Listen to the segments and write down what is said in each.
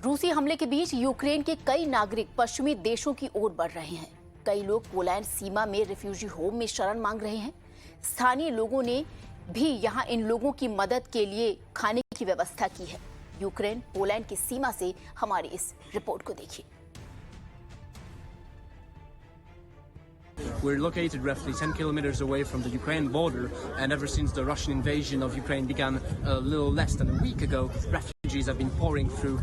रूसी हमले के बीच यूक्रेन के कई नागरिक पश्चिमी देशों की ओर बढ़ रहे हैं। कई लोग पोलैंड सीमा में रिफ्यूजी होम में शरण मांग रहे हैं। स्थानीय लोगों ने भी यहां इन लोगों की मदद के लिए खाने की व्यवस्था की है। यूक्रेन पोलैंड की सीमा से हमारी इस रिपोर्ट को देखिए। We're located roughly 10 kilometers away from the Ukraine border, and ever since the Russian invasion of Ukraine began a little less than a week ago, refugees have been pouring through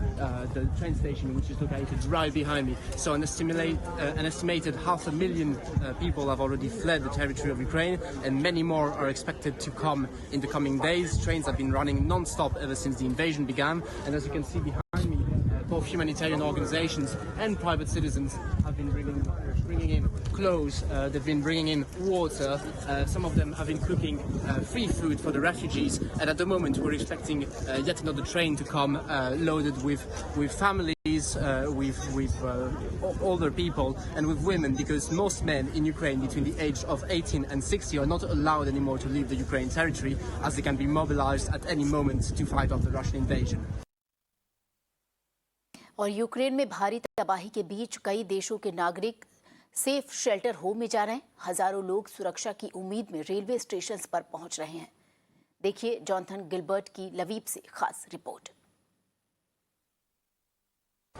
the train station, which is located right behind me. So an estimated 500,000 people have already fled the territory of Ukraine, and many more are expected to come in the coming days. Trains have been running non-stop ever since the invasion began, and as you can see behind me, both humanitarian organizations and private citizens have been bringing in clothes, they've been bringing in water, some of them have been cooking free food for the refugees, and at the moment we're expecting yet another train to come loaded with families, with older people and with women, because most men in Ukraine between the age of 18 and 60 are not allowed anymore to leave the Ukraine territory, as they can be mobilized at any moment to fight off the Russian invasion. और Ukraine में भारी तबाही के बीच कई देशों के नागरिक safe shelter home में जा रहे हैं। हजारों लोग सुरक्षा की उम्मीद में रेलवे स्टेशन पर पहुंच रहे हैं। देखिए जॉनथन गिलबर्ट की लवीव से खास report.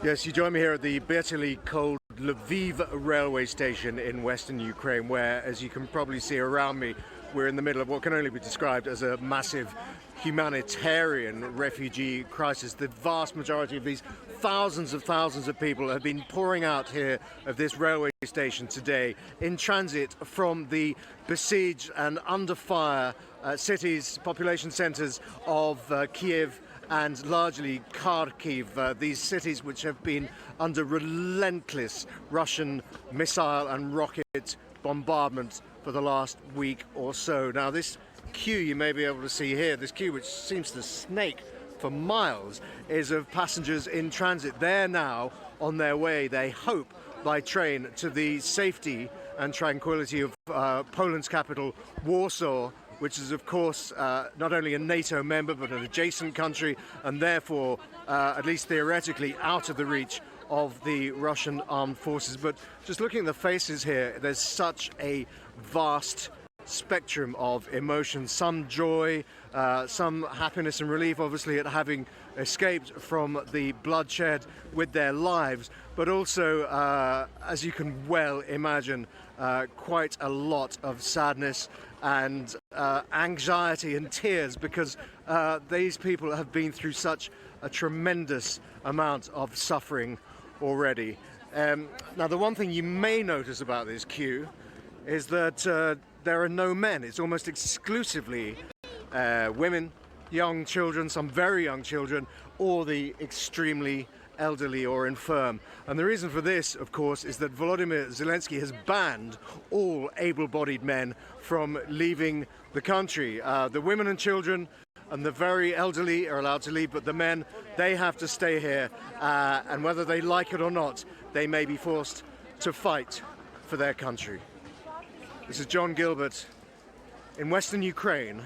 Yes, you join me here at the bitterly cold Lviv railway station in western Ukraine, where, as you can probably see around me, we're in the middle of what can only be described as a massive humanitarian refugee crisis. The vast majority of these thousands of people have been pouring out here of this railway station today in transit from the besieged and under fire cities, population centres of Kiev and largely Kharkiv, these cities which have been under relentless Russian missile and rocket bombardment for the last week or so. Now this queue you may be able to see here, this queue which seems to snake for miles, is of passengers in transit. They're now on their way, they hope, by train to the safety and tranquility of Poland's capital, Warsaw, which is of course not only a NATO member but an adjacent country, and therefore at least theoretically out of the reach of the Russian armed forces. But just looking at the faces here, there's such a vast spectrum of emotions, some joy, some happiness and relief obviously at having escaped from the bloodshed with their lives, but also as you can well imagine, quite a lot of sadness and anxiety and tears, because these people have been through such a tremendous amount of suffering already. Now the one thing you may notice about this queue is that there are no men. It's almost exclusively women, young children, some very young children, or the extremely elderly or infirm. And the reason for this, of course, is that Volodymyr Zelensky has banned all able-bodied men from leaving the country. The women and children and the very elderly are allowed to leave, but the men, they have to stay here, and whether they like it or not, they may be forced to fight for their country. This is John Gilbert in Western Ukraine